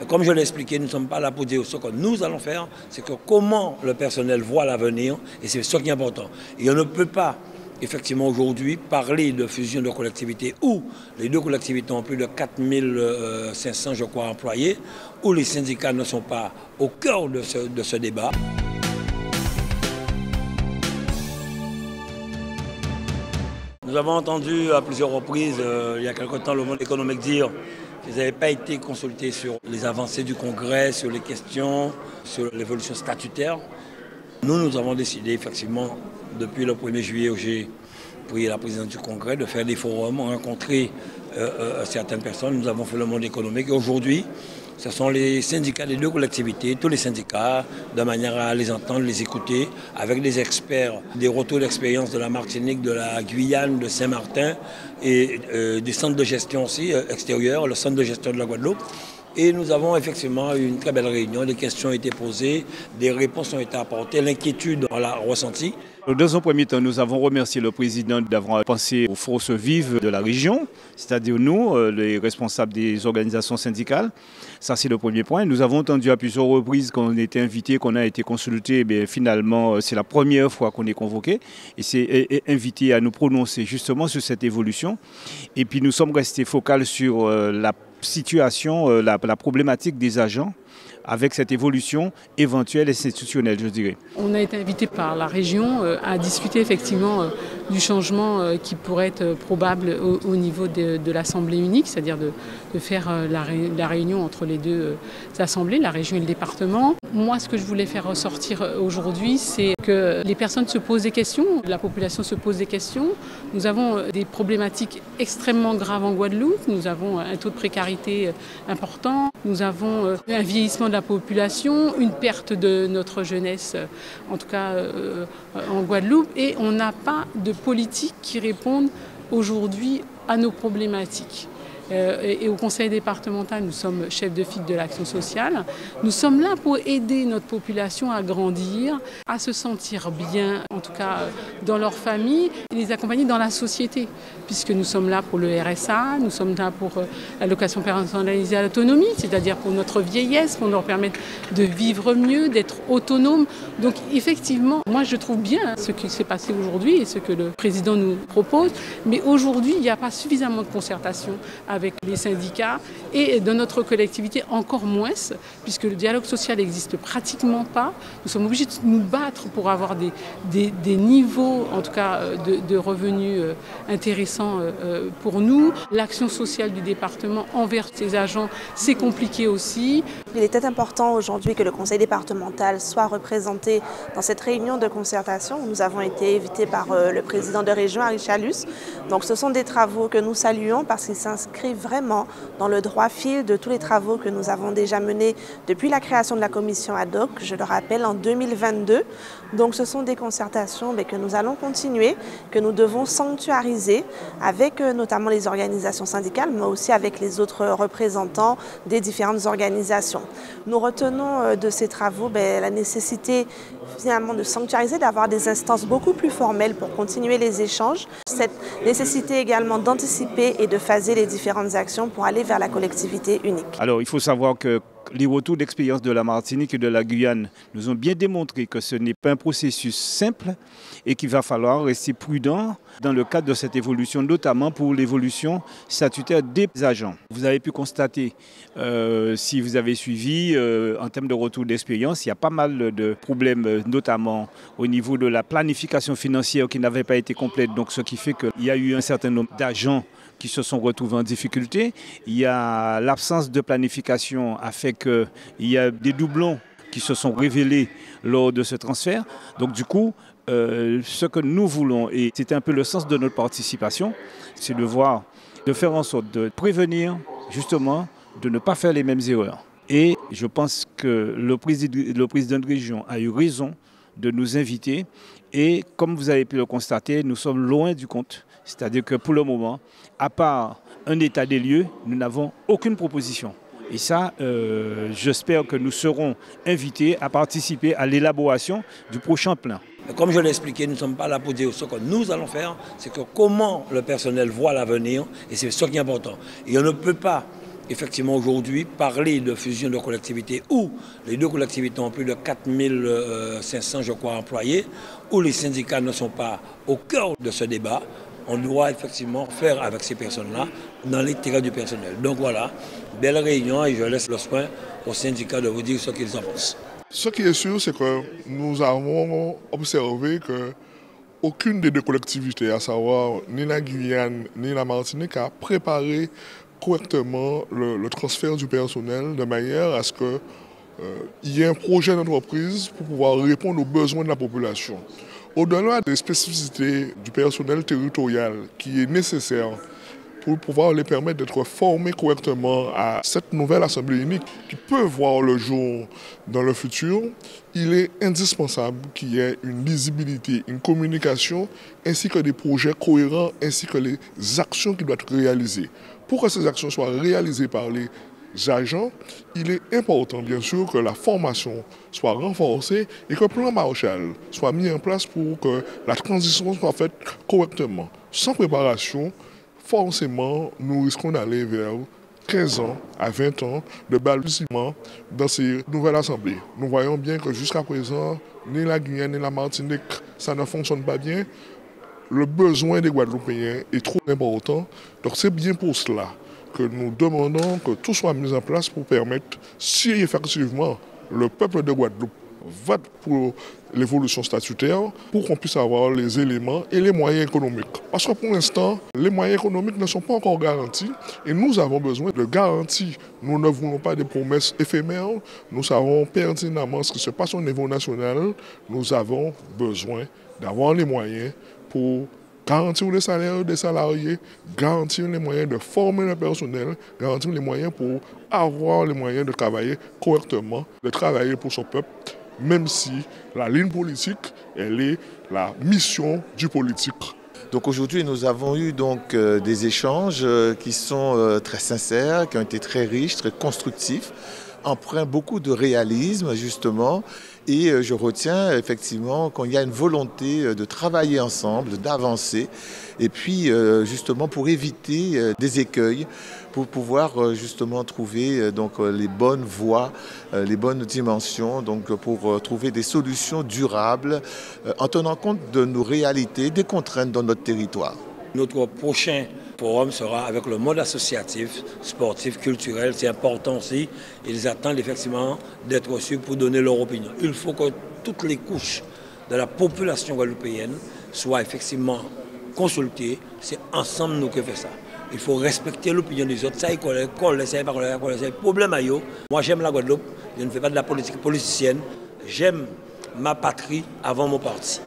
Comme je l'ai expliqué, nous ne sommes pas là pour dire ce que nous allons faire, c'est que comment le personnel voit l'avenir, et c'est ce qui est important. Et on ne peut pas, effectivement, aujourd'hui, parler de fusion de collectivités où les deux collectivités ont plus de 4500, je crois, employés, où les syndicats ne sont pas au cœur de ce débat. Nous avons entendu à plusieurs reprises, il y a quelque temps, le monde économique dire qu'ils n'avaient pas été consultés sur les avancées du Congrès, sur les questions, sur l'évolution statutaire. Nous avons décidé, effectivement, depuis le 1er juillet où j'ai pris la présidence du Congrès, de faire des forums, rencontrer certaines personnes. Nous avons fait le monde économique. Et aujourd'hui, ce sont les syndicats des deux collectivités, tous les syndicats, de manière à les entendre, les écouter, avec des experts, des retours d'expérience de la Martinique, de la Guyane, de Saint-Martin et des centres de gestion aussi extérieurs, le centre de gestion de la Guadeloupe. Et nous avons effectivement eu une très belle réunion, des questions ont été posées, des réponses ont été apportées, l'inquiétude on l'a ressentie. Dans un premier temps, nous avons remercié le président d'avoir pensé aux forces vives de la région, c'est-à-dire nous, les responsables des organisations syndicales. Ça, c'est le premier point. Nous avons entendu à plusieurs reprises qu'on était invités, qu'on a été consultés. Mais finalement, c'est la première fois qu'on est convoqué et c'est invité à nous prononcer justement sur cette évolution. Et puis, nous sommes restés focaux sur la situation, la problématique des agents avec cette évolution éventuelle institutionnelle, je dirais. On a été invité par la région à discuter effectivement du changement qui pourrait être probable au niveau de l'Assemblée unique, c'est-à-dire de faire la réunion entre les deux assemblées, la région et le département. Moi, ce que je voulais faire ressortir aujourd'hui, c'est que les personnes se posent des questions, la population se pose des questions. Nous avons des problématiques extrêmement graves en Guadeloupe, nous avons un taux de précarité important, nous avons un vieillissement de la population, une perte de notre jeunesse, en tout cas en Guadeloupe, et on n'a pas de politique qui réponde aujourd'hui à nos problématiques. Et au conseil départemental, nous sommes chefs de file de l'action sociale. Nous sommes là pour aider notre population à grandir, à se sentir bien, en tout cas dans leur famille, et les accompagner dans la société, puisque nous sommes là pour le RSA, nous sommes là pour l'allocation personnalisée à l'autonomie, c'est-à-dire pour notre vieillesse, pour leur permettre de vivre mieux, d'être autonome. Donc effectivement, moi je trouve bien ce qui s'est passé aujourd'hui et ce que le président nous propose, mais aujourd'hui il n'y a pas suffisamment de concertation avec les syndicats et de notre collectivité encore moins, puisque le dialogue social n'existe pratiquement pas. Nous sommes obligés de nous battre pour avoir des niveaux, en tout cas de revenus intéressants pour nous. L'action sociale du département envers ces agents, c'est compliqué aussi. Il était important aujourd'hui que le conseil départemental soit représenté dans cette réunion de concertation. Nous avons été invités par le président de région, Harry Chalus. Donc ce sont des travaux que nous saluons parce qu'ils s'inscrivent vraiment dans le droit fil de tous les travaux que nous avons déjà menés depuis la création de la commission ad hoc, je le rappelle, en 2022. Donc ce sont des concertations que nous allons continuer, que nous devons sanctuariser avec notamment les organisations syndicales, mais aussi avec les autres représentants des différentes organisations. Nous retenons de ces travaux la nécessité finalement de sanctuariser, d'avoir des instances beaucoup plus formelles pour continuer les échanges. Cette nécessité également d'anticiper et de phaser les différentes actions pour aller vers la collectivité unique. Alors il faut savoir que les retours d'expérience de la Martinique et de la Guyane nous ont bien démontré que ce n'est pas un processus simple et qu'il va falloir rester prudent dans le cadre de cette évolution, notamment pour l'évolution statutaire des agents. Vous avez pu constater, si vous avez suivi, en termes de retour d'expérience, il y a pas mal de problèmes, notamment au niveau de la planification financière qui n'avait pas été complète, donc ce qui fait qu'il y a eu un certain nombre d'agents qui se sont retrouvés en difficulté. Il y a l'absence de planification a fait qu'il y a des doublons qui se sont révélés lors de ce transfert. Donc du coup, ce que nous voulons, et c'est un peu le sens de notre participation, c'est de faire en sorte de prévenir justement de ne pas faire les mêmes erreurs. Et je pense que le président de région a eu raison de nous inviter. Et comme vous avez pu le constater, nous sommes loin du compte. C'est-à-dire que pour le moment, à part un état des lieux, nous n'avons aucune proposition. Et ça, j'espère que nous serons invités à participer à l'élaboration du prochain plan. Comme je l'ai expliqué, nous ne sommes pas là pour dire ce que nous allons faire, c'est que comment le personnel voit l'avenir, et c'est ce qui est important. Et on ne peut pas, effectivement aujourd'hui parler de fusion de collectivités où les deux collectivités ont plus de 4500 je crois employés, où les syndicats ne sont pas au cœur de ce débat, on doit effectivement faire avec ces personnes-là dans l'intérêt du personnel. Donc voilà, belle réunion et je laisse le soin aux syndicats de vous dire ce qu'ils en pensent. Ce qui est sûr, c'est que nous avons observé que aucune des deux collectivités, à savoir ni la Guyane ni la Martinique, a préparé correctement le transfert du personnel de manière à ce qu'il y ait un projet d'entreprise pour pouvoir répondre aux besoins de la population. Au-delà des spécificités du personnel territorial qui est nécessaire pour pouvoir les permettre d'être formés correctement à cette nouvelle assemblée unique qui peut voir le jour dans le futur, il est indispensable qu'il y ait une lisibilité, une communication, ainsi que des projets cohérents, ainsi que les actions qui doivent être réalisées. Pour que ces actions soient réalisées par les agents, il est important bien sûr que la formation soit renforcée et que le plan Marshall soit mis en place pour que la transition soit faite correctement. Sans préparation, forcément, nous risquons d'aller vers 15 ans à 20 ans de balbutiement dans ces nouvelles assemblées. Nous voyons bien que jusqu'à présent, ni la Guyane ni la Martinique, ça ne fonctionne pas bien. Le besoin des Guadeloupéens est trop important. Donc c'est bien pour cela que nous demandons que tout soit mis en place pour permettre, si effectivement le peuple de Guadeloupe vote pour l'évolution statutaire, pour qu'on puisse avoir les éléments et les moyens économiques. Parce que pour l'instant, les moyens économiques ne sont pas encore garantis et nous avons besoin de garanties. Nous ne voulons pas des promesses éphémères. Nous savons pertinemment ce qui se passe au niveau national. Nous avons besoin d'avoir les moyens pour garantir les salaires des salariés, garantir les moyens de former le personnel, garantir les moyens pour avoir les moyens de travailler correctement, de travailler pour son peuple, même si la ligne politique, elle est la mission du politique. Donc aujourd'hui, nous avons eu donc des échanges qui sont très sincères, qui ont été très riches, très constructifs, empreints beaucoup de réalisme justement. Et je retiens effectivement qu'il y a une volonté de travailler ensemble, d'avancer, et puis justement pour éviter des écueils, pour pouvoir justement trouver donc les bonnes voies, les bonnes dimensions, donc pour trouver des solutions durables en tenant compte de nos réalités, des contraintes dans notre territoire. Notre prochain forum sera avec le monde associatif, sportif, culturel. C'est important aussi. Ils attendent effectivement d'être reçus pour donner leur opinion. Il faut que toutes les couches de la population guadeloupéenne soient effectivement consultées. C'est ensemble nous qui faisons ça. Il faut respecter l'opinion des autres. Ça, c'est un problème à eux. Moi, j'aime la Guadeloupe. Je ne fais pas de la politique politicienne. J'aime ma patrie avant mon parti.